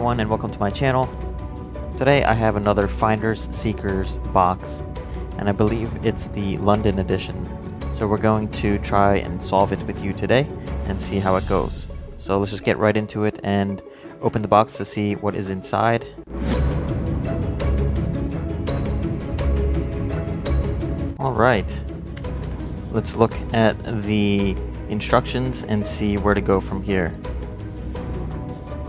everyone, and welcome to my channel. Today I have another Finders Seekers box, and I believe it's the London edition. So we're going to try and solve it with you today and see how it goes. So let's just get right into it and open the box to see what is inside. Alright, let's look at the instructions and see where to go from here.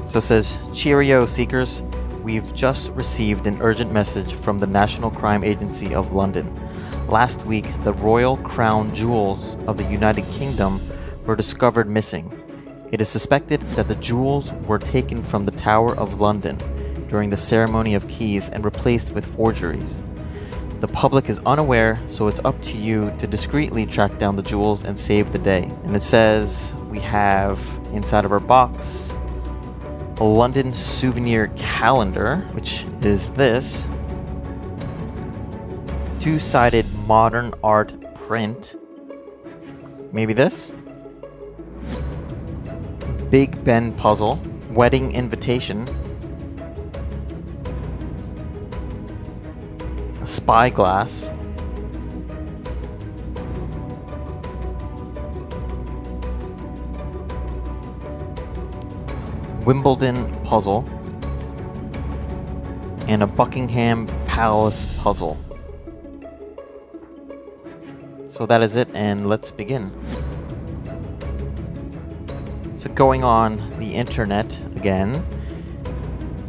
So it says, "Cheerio, Seekers. We've just received an urgent message from the National Crime Agency of London. Last week, the Royal Crown Jewels of the United Kingdom were discovered missing. It is suspected that the jewels were taken from the Tower of London during the ceremony of keys and replaced with forgeries. The public is unaware, so it's up to you to discreetly track down the jewels and save the day." And it says we have inside of our box a London souvenir calendar, which is this two-sided modern art print. Maybe this? Big Ben puzzle, wedding invitation, a spyglass, Wimbledon puzzle, and a Buckingham Palace puzzle. So that is it, and let's begin. So going on the internet again.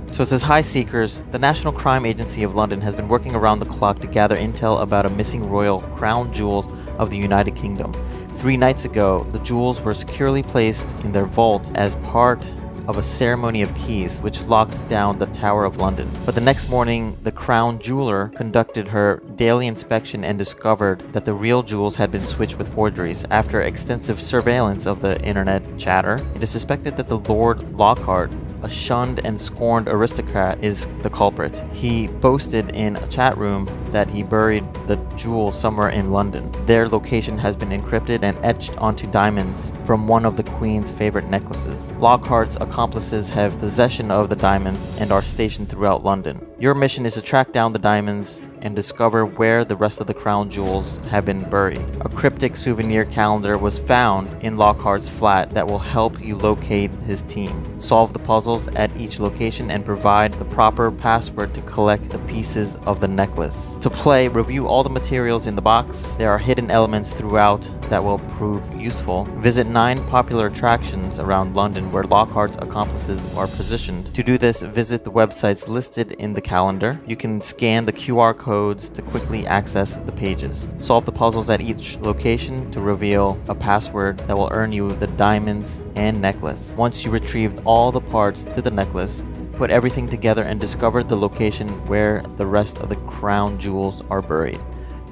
So it says, "Hi Seekers, the National Crime Agency of London has been working around the clock to gather intel about a missing royal crown jewels of the United Kingdom. 3 nights ago, the jewels were securely placed in their vault as part of a ceremony of keys which locked down the Tower of London. But the next morning, the crown jeweler conducted her daily inspection and discovered that the real jewels had been switched with forgeries. After extensive surveillance of the internet chatter, it is suspected that the Lord Lockhart, a shunned and scorned aristocrat, is the culprit. He boasted in a chat room that he buried the jewels somewhere in London. Their location has been encrypted and etched onto diamonds from one of the Queen's favorite necklaces. Lockhart's accomplices have possession of the diamonds and are stationed throughout London. Your mission is to track down the diamonds and discover where the rest of the crown jewels have been buried. A cryptic souvenir calendar was found in Lockhart's flat that will help you locate his team. Solve the puzzles at each location and provide the proper password to collect the pieces of the necklace. To play, review all the materials in the box. There are hidden elements throughout that will prove useful. Visit 9 popular attractions around London where Lockhart's accomplices are positioned. To do this, visit the websites listed in the calendar. You can scan the QR codes to quickly access the pages. Solve the puzzles at each location to reveal a password that will earn you the diamonds and necklace. Once you retrieved all the parts to the necklace, put everything together and discover the location where the rest of the crown jewels are buried.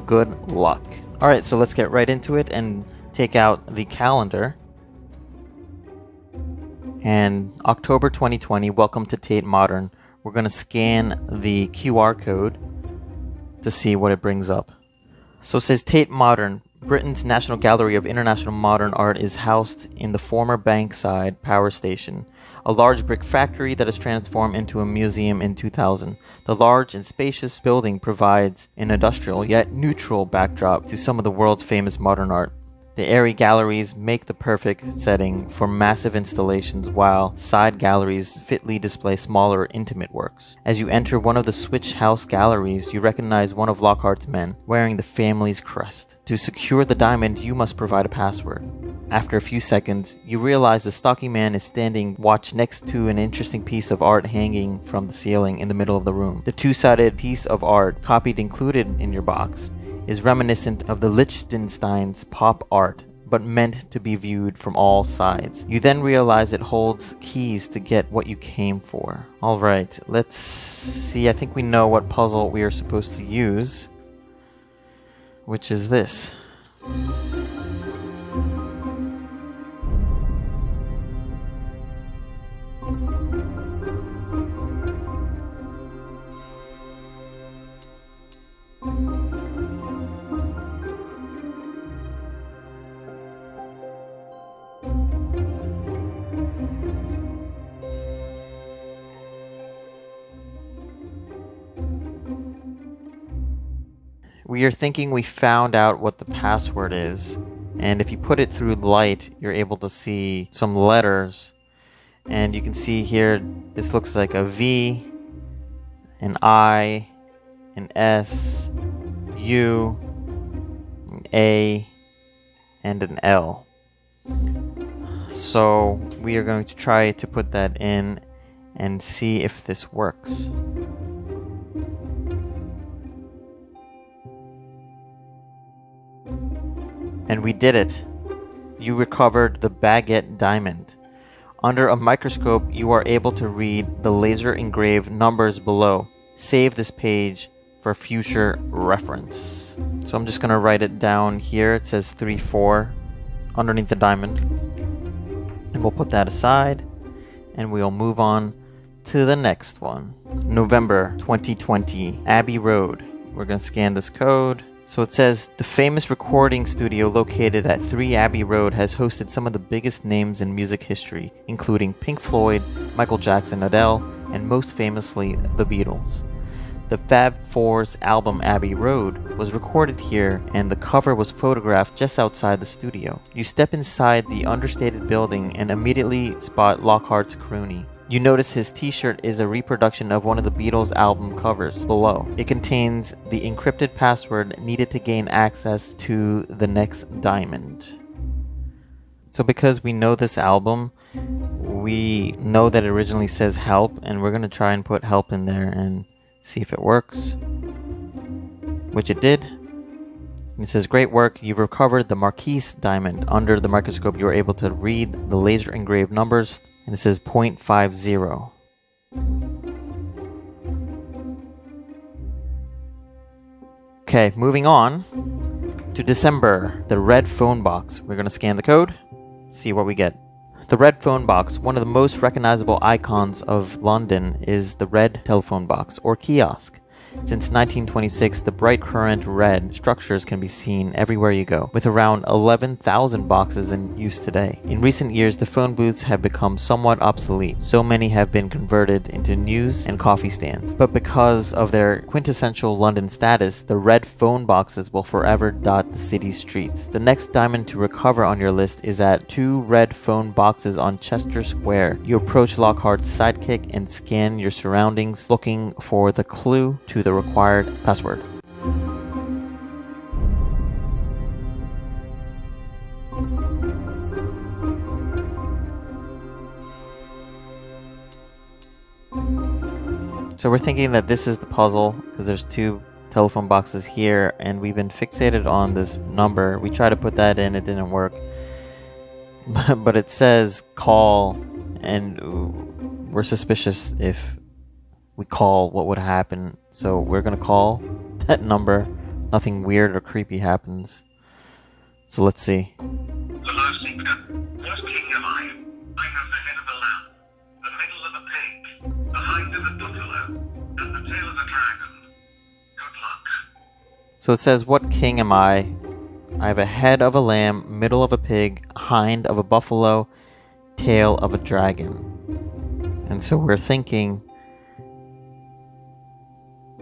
Good luck." Alright, so let's get right into it and take out the calendar. And October 2020, welcome to Tate Modern. We're going to scan the QR code to see what it brings up. So it says, "Tate Modern, Britain's National Gallery of International Modern Art, is housed in the former Bankside Power Station, a large brick factory that is transformed into a museum in 2000. The large and spacious building provides an industrial yet neutral backdrop to some of the world's famous modern art. The airy galleries make the perfect setting for massive installations, while side galleries fitly display smaller, intimate works. As you enter one of the Switch House galleries, you recognize one of Lockhart's men, wearing the family's crest. To secure the diamond, you must provide a password. After a few seconds, you realize the stocky man is standing watch next to an interesting piece of art hanging from the ceiling in the middle of the room. The two-sided piece of art, copied included in your box, is reminiscent of the Liechtenstein's pop art, but meant to be viewed from all sides. You then realize it holds keys to get what you came for." Alright, let's see. I think we know what puzzle we are supposed to use, which is this. We are thinking we found out what the password is, and if you put it through light, you're able to see some letters. And you can see here, this looks like a V, an I, an S, U, an A, and an L. So we are going to try to put that in and see if this works. And we did it. You recovered the baguette diamond. Under a microscope, you are able to read the laser engraved numbers below. Save this page for future reference. So I'm just going to write it down here. It says 3-4 underneath the diamond. And we'll put that aside. And we'll move on to the next one. November 2020, Abbey Road. We're going to scan this code. So it says, the famous recording studio located at 3 Abbey Road has hosted some of the biggest names in music history, including Pink Floyd, Michael Jackson, Adele, and most famously, the Beatles. The Fab Four's album Abbey Road was recorded here, and the cover was photographed just outside the studio. You step inside the understated building and immediately spot Lockhart's croonie. You notice his t-shirt is a reproduction of one of the Beatles album covers below. It contains the encrypted password needed to gain access to the next diamond. So because we know this album, we know that it originally says help, and we're going to try and put help in there and see if it works. Which it did. It says, great work, you've recovered the Marquise diamond. Under the microscope, you are able to read the laser engraved numbers, and it says 0.50. Okay, moving on to December, the red phone box. We're going to scan the code, see what we get. The red phone box, one of the most recognizable icons of London, is the red telephone box, or kiosk. Since 1926, the bright currant red structures can be seen everywhere you go, with around 11,000 boxes in use today. In recent years, the phone booths have become somewhat obsolete. So many have been converted into news and coffee stands. But because of their quintessential London status, the red phone boxes will forever dot the city's streets. The next diamond to recover on your list is at 2 red phone boxes on Chester Square. You approach Lockhart's sidekick and scan your surroundings, looking for the clue to the required password. So we're thinking that this is the puzzle because there's 2 telephone boxes here, and we've been fixated on this number. We tried to put that in, it didn't work. But it says call, and we're suspicious if we call, what would happen. So we're going to call that number. Nothing weird or creepy happens. So let's see. Hello, Seeker. What king am I? I have the head of a lamb, the middle of a pig, the hind of a buffalo, and the tail of a dragon. Good luck. So it says, what king am I? I have a head of a lamb, middle of a pig, hind of a buffalo, tail of a dragon. And so we're thinking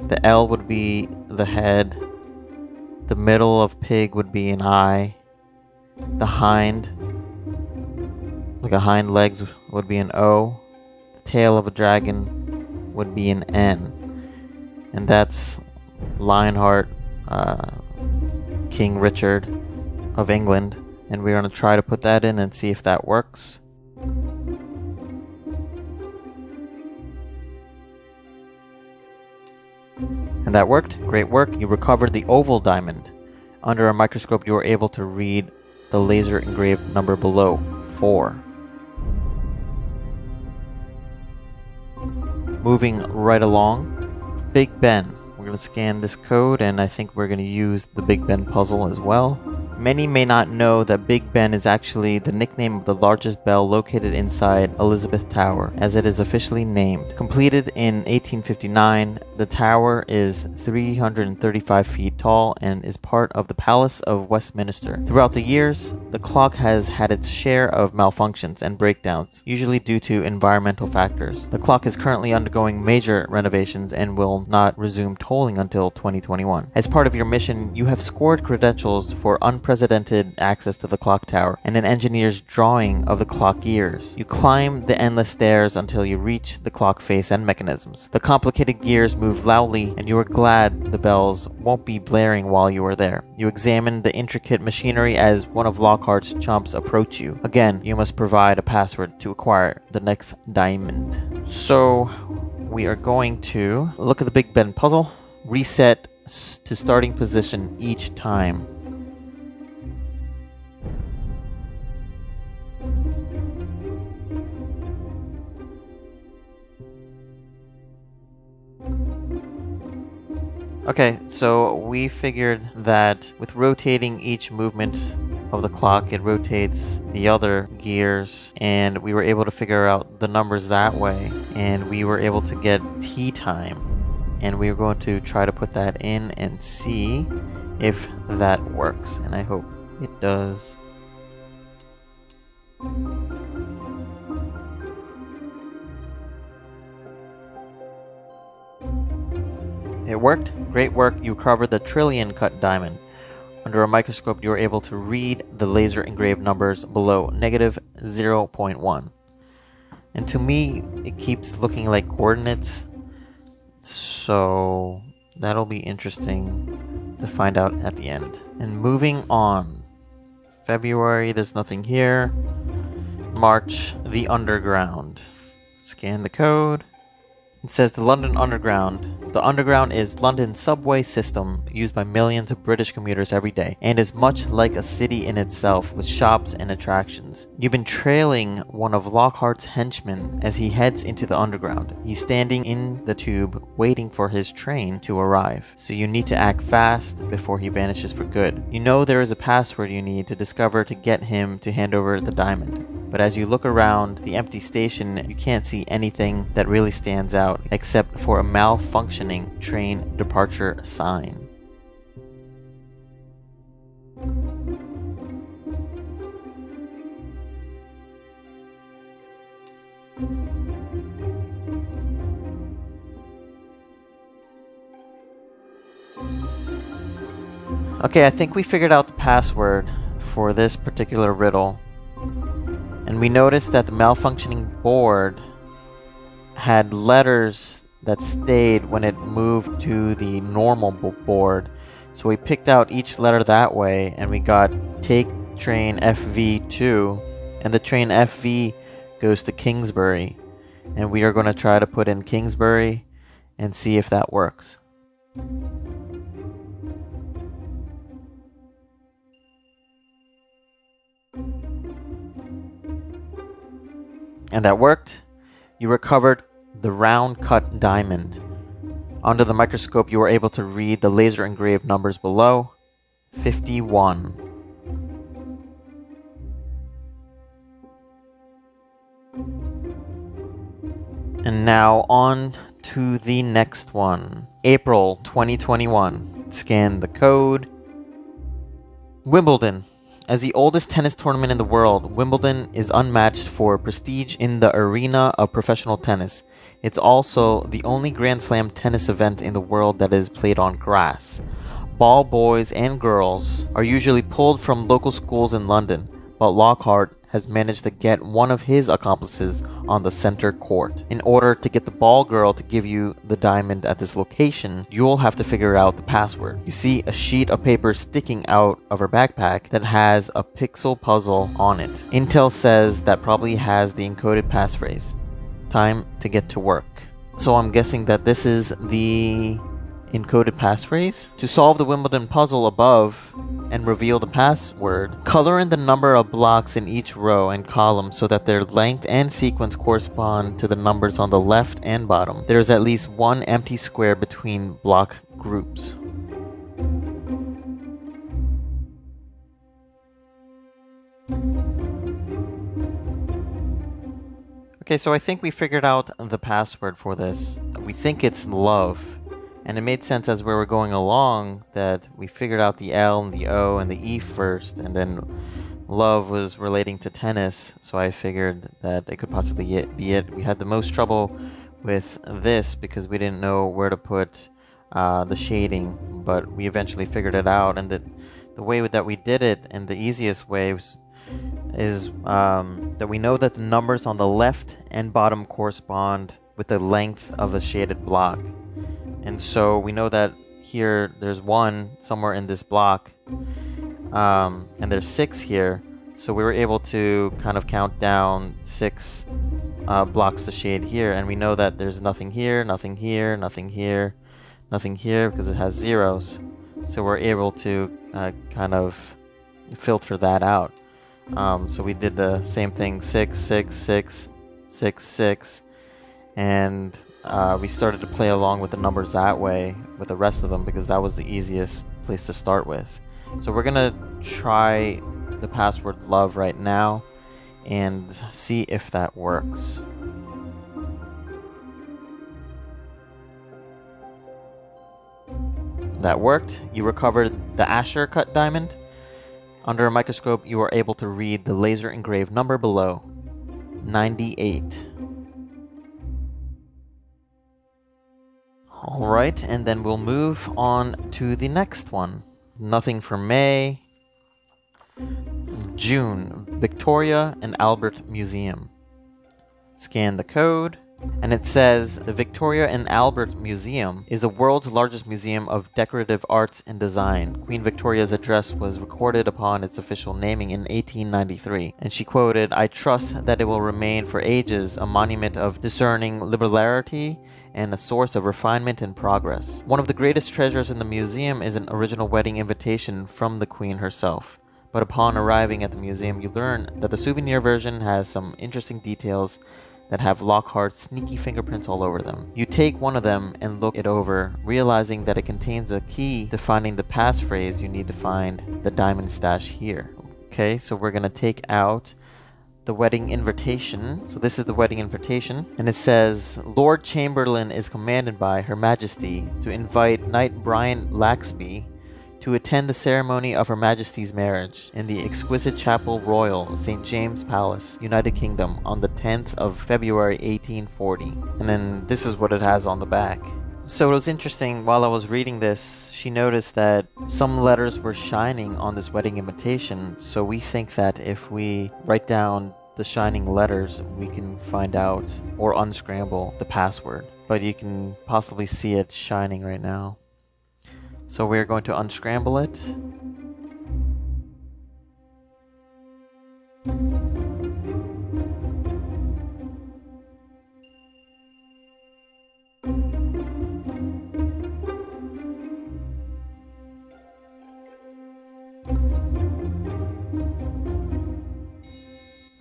the L would be the head, the middle of pig would be an I, the hind, like a hind legs, would be an O, the tail of a dragon would be an N. And that's Lionheart, King Richard of England. And we're going to try to put that in and see if that works. And that worked. Great work. You recovered the oval diamond. Under a microscope, you were able to read the laser engraved number below, 4. Moving right along, Big Ben. We're going to scan this code, and I think we're going to use the Big Ben puzzle as well. Many may not know that Big Ben is actually the nickname of the largest bell located inside Elizabeth Tower, as it is officially named. Completed in 1859, the tower is 335 feet tall and is part of the Palace of Westminster. Throughout the years, the clock has had its share of malfunctions and breakdowns, usually due to environmental factors. The clock is currently undergoing major renovations and will not resume tolling until 2021. As part of your mission, you have scored credentials for unprecedented access to the clock tower and an engineer's drawing of the clock gears. You climb the endless stairs until you reach the clock face and mechanisms. The complicated gears move loudly, and you are glad the bells won't be blaring while you are there. You examine the intricate machinery as one of Lockhart's chumps approach you. Again, you must provide a password to acquire the next diamond. So we are going to look at the Big Ben puzzle, reset to starting position each time. Okay, so we figured that with rotating each movement of the clock, it rotates the other gears, and we were able to figure out the numbers that way, and we were able to get tea time. And we are going to try to put that in and see if that works, and I hope it does. It worked. Great work. You covered the trillion cut diamond. Under a microscope, you are able to read the laser engraved numbers below -0.1. And to me, it keeps looking like coordinates. So that'll be interesting to find out at the end. And moving on. February, there's nothing here. March, the Underground. Scan the code. It says the London Underground. The Underground is London's subway system used by millions of British commuters every day, and is much like a city in itself, with shops and attractions. You've been trailing one of Lockhart's henchmen as he heads into the Underground. He's standing in the tube waiting for his train to arrive, so you need to act fast before he vanishes for good. You know there is a password you need to discover to get him to hand over the diamond. But as you look around the empty station, you can't see anything that really stands out, except for a malfunctioning train departure sign. Okay, I think we figured out the password for this particular riddle. And we noticed that the malfunctioning board had letters that stayed when it moved to the normal board. So we picked out each letter that way, and we got take train FV2, and the train FV goes to Kingsbury. And we are going to try to put in Kingsbury and see if that works. And that worked. You recovered the round cut diamond. Under the microscope, you were able to read the laser engraved numbers below. 51. And now on to the next one. April 2021. Scan the code. Wimbledon. As the oldest tennis tournament in the world, Wimbledon is unmatched for prestige in the arena of professional tennis. It's also the only Grand Slam tennis event in the world that is played on grass. Ball boys and girls are usually pulled from local schools in London, but Lockhart has managed to get one of his accomplices on the center court. In order to get the ball girl to give you the diamond at this location, you'll have to figure out the password. You see a sheet of paper sticking out of her backpack that has a pixel puzzle on it. Intel says that probably has the encoded passphrase. Time to get to work. So I'm guessing that this is the encoded passphrase. To solve the Wimbledon puzzle above and reveal the password, color in the number of blocks in each row and column so that their length and sequence correspond to the numbers on the left and bottom. There is at least one empty square between block groups. Okay, so I think we figured out the password for this. We think it's love. And it made sense as we were going along that we figured out the L and the O and the E first, and then love was relating to tennis, so I figured that it could possibly be it. We had the most trouble with this because we didn't know where to put the shading, but we eventually figured it out, and the way that we did it, and the easiest way is that we know that the numbers on the left and bottom correspond with the length of a shaded block. And so we know that here there's 1 somewhere in this block, and there's 6 here, so we were able to kind of count down 6 blocks to shade here, and we know that there's nothing here, nothing here, nothing here, nothing here, because it has zeros. So we're able to kind of filter that out. So we did the same thing, 6, 6, 6, 6, 6, and we started to play along with the numbers that way with the rest of them because that was the easiest place to start with. So we're gonna try the password love right now and see if that works. That worked. You recovered the Asher cut diamond. Under a microscope, you are able to read the laser engraved number below, 98. Alright, and then we'll move on to the next one. Nothing for May. June, Victoria and Albert Museum. Scan the code, and it says the Victoria and Albert Museum is the world's largest museum of decorative arts and design. Queen Victoria's address was recorded upon its official naming in 1893, and she quoted, "I trust that it will remain for ages a monument of discerning liberality and a source of refinement and progress. One of the greatest treasures in the museum is an original wedding invitation from the Queen herself. But upon arriving at the museum, you learn that the souvenir version has some interesting details that have Lockhart's sneaky fingerprints all over them. You take one of them and look it over, realizing that it contains a key to finding the passphrase you need to find the diamond stash here." Okay, so we're gonna take out the wedding invitation. So this is the wedding invitation, and it says, "Lord Chamberlain is commanded by Her Majesty to invite Knight Brian Laxby to attend the ceremony of Her Majesty's marriage in the exquisite Chapel Royal, St. James Palace, United Kingdom, on the 10th of February 1840. And then this is what it has on the back. So it was interesting, while I was reading this, she noticed that some letters were shining on this wedding invitation, so we think that if we write down the shining letters, we can find out or unscramble the password. But you can possibly see it shining right now. So we're going to unscramble it.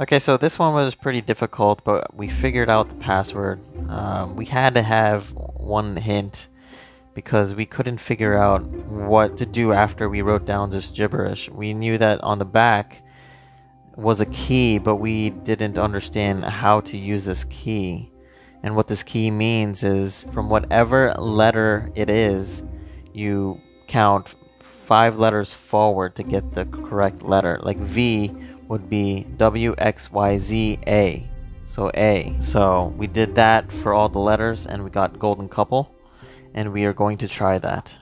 Okay, so this one was pretty difficult, but we figured out the password. We had to have one hint because we couldn't figure out what to do after we wrote down this gibberish. We knew that on the back was a key, but we didn't understand how to use this key. And what this key means is from whatever letter it is, you count 5 letters forward to get the correct letter. Like V would be WXYZA. So A. So we did that for all the letters and we got golden couple. And we are going to try that.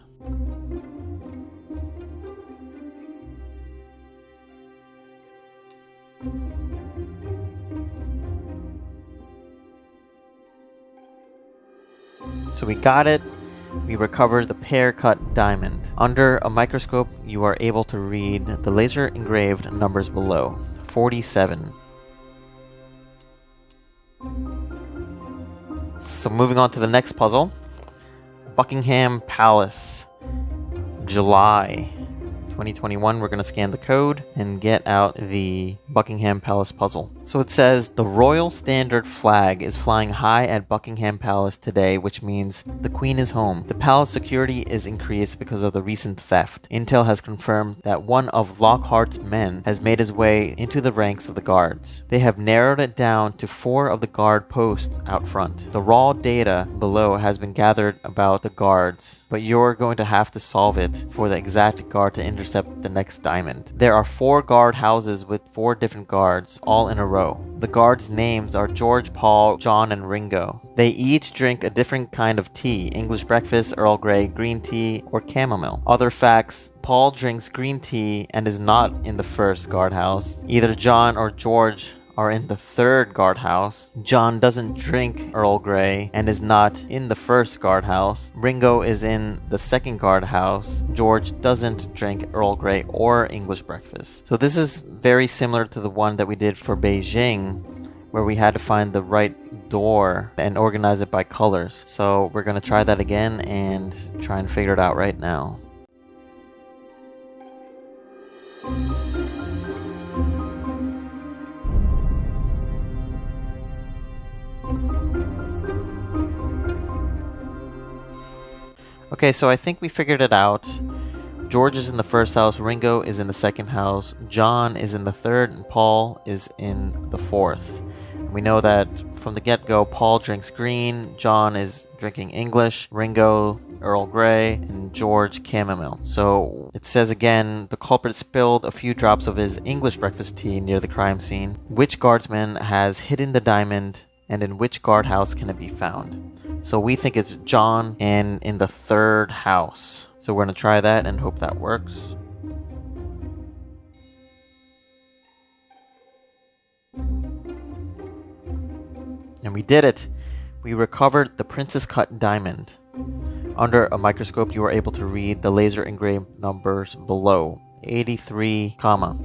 So we got it. We recovered the pear cut diamond. Under a microscope, you are able to read the laser engraved numbers below. 47. So moving on to the next puzzle. Buckingham Palace, July 2021. We're going to scan the code and get out the Buckingham Palace puzzle. So it says the royal standard flag is flying high at Buckingham Palace today, which means the Queen is home. The palace security is increased because of the recent theft. Intel has confirmed that one of Lockhart's men has made his way into the ranks of the guards. They have narrowed it down to 4 of the guard posts out front. The raw data below has been gathered about the guards, but you're going to have to solve it for the exact guard to intercept the next diamond. There are 4 guard houses with 4 different guards, all in a row. The guards' names are George, Paul, John, and Ringo. They each drink a different kind of tea: English breakfast, Earl Grey, green tea, or chamomile. Other facts: Paul drinks green tea and is not in the first guardhouse. Either John or George are in the third guardhouse. John doesn't drink Earl Grey and is not in the first guardhouse. Ringo is in the second guardhouse. George doesn't drink Earl Grey or English breakfast. So this is very similar to the one that we did for Beijing, where we had to find the right door and organize it by colors. So we're going to try that again and try and figure it out right now. Okay, so I think we figured it out. George is in the first house, Ringo is in the second house, John is in the third, and Paul is in the fourth. We know that from the get-go, Paul drinks green, John is drinking English, Ringo Earl Grey, and George chamomile. So it says again, the culprit spilled a few drops of his English breakfast tea near the crime scene. Which guardsman has hidden the diamond, and in which guardhouse can it be found? So we think it's John and in the third house. So we're going to try that and hope that works. And we did it! We recovered the princess cut diamond. Under a microscope, you were able to read the laser engraved numbers below. 83, comma.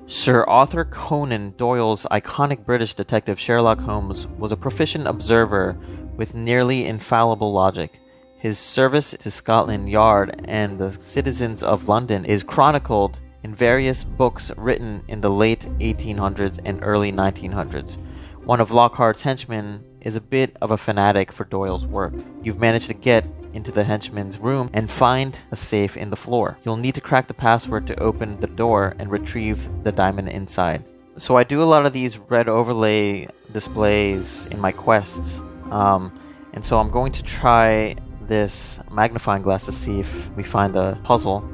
Sir Arthur Conan Doyle's iconic British detective Sherlock Holmes was a proficient observer with nearly infallible logic. His service to Scotland Yard and the citizens of London is chronicled in various books written in the late 1800s and early 1900s. One of Lockhart's henchmen is a bit of a fanatic for Doyle's work. You've managed to get into the henchman's room and find a safe in the floor. You'll need to crack the password to open the door and retrieve the diamond inside. So I do a lot of these red overlay displays in my quests, and so I'm going to try this magnifying glass to see if we find the puzzle.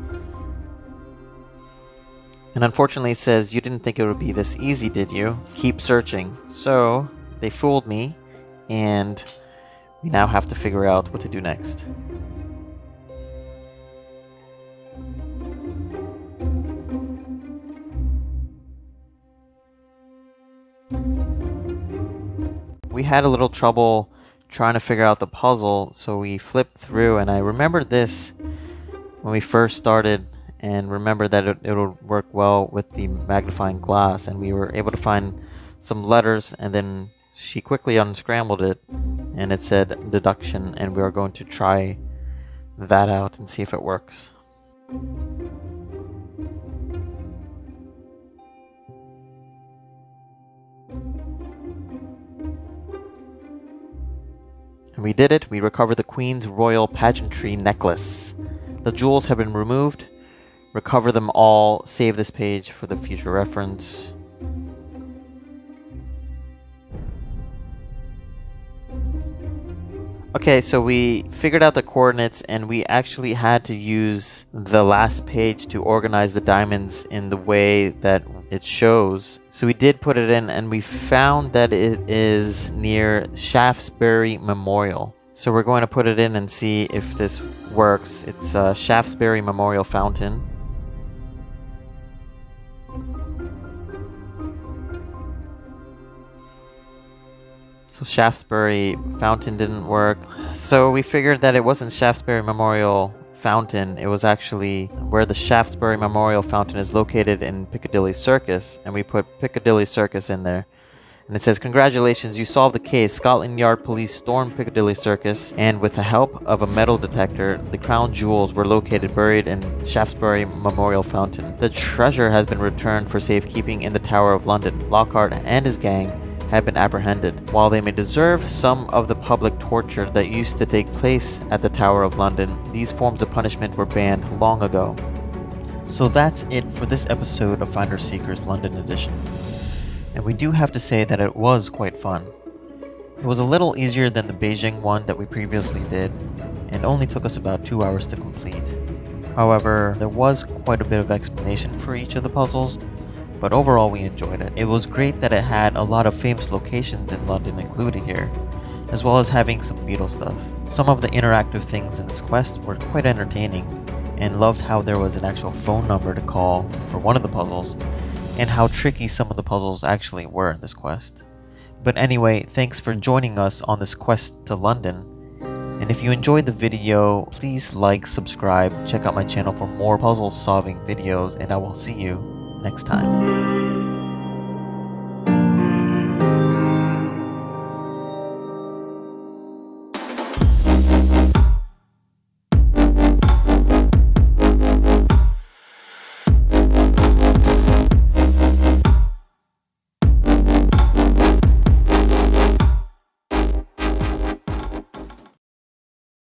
And unfortunately it says, you didn't think it would be this easy, did you? Keep searching. So they fooled me, and we now have to figure out what to do next. We had a little trouble trying to figure out the puzzle, so we flipped through, and I remembered this when we first started, and remembered that it would work well with the magnifying glass, and we were able to find some letters, and then she quickly unscrambled it, and it said deduction, and we are going to try that out and see if it works. And we did it. We recovered the Queen's Royal Pageantry necklace. The jewels have been removed. Recover them all. Save this page for the future reference. Okay, so we figured out the coordinates, and we actually had to use the last page to organize the diamonds in the way that it shows. So we did put it in, and we found that it is near Shaftesbury Memorial. So we're going to put it in and see if this works. It's Shaftesbury Memorial Fountain. So Shaftesbury Fountain didn't work. So we figured that it wasn't Shaftesbury Memorial Fountain. It was actually where the Shaftesbury Memorial Fountain is located in Piccadilly Circus. And we put Piccadilly Circus in there. And it says, "Congratulations, you solved the case. Scotland Yard police stormed Piccadilly Circus, and with the help of a metal detector, the crown jewels were located buried in Shaftesbury Memorial Fountain. The treasure has been returned for safekeeping in the Tower of London. Lockhart and his gang have been apprehended. While they may deserve some of the public torture that used to take place at the Tower of London, these forms of punishment were banned long ago." So that's it for this episode of Finder Seekers London Edition. And we do have to say that it was quite fun. It was a little easier than the Beijing one that we previously did, and only took us about 2 hours to complete. However, there was quite a bit of explanation for each of the puzzles, but overall we enjoyed it. It was great that it had a lot of famous locations in London included here, as well as having some Beatle stuff. Some of the interactive things in this quest were quite entertaining, and loved how there was an actual phone number to call for one of the puzzles, and how tricky some of the puzzles actually were in this quest. But anyway, thanks for joining us on this quest to London. And if you enjoyed the video, please like, subscribe, check out my channel for more puzzle solving videos, and I will see you next time.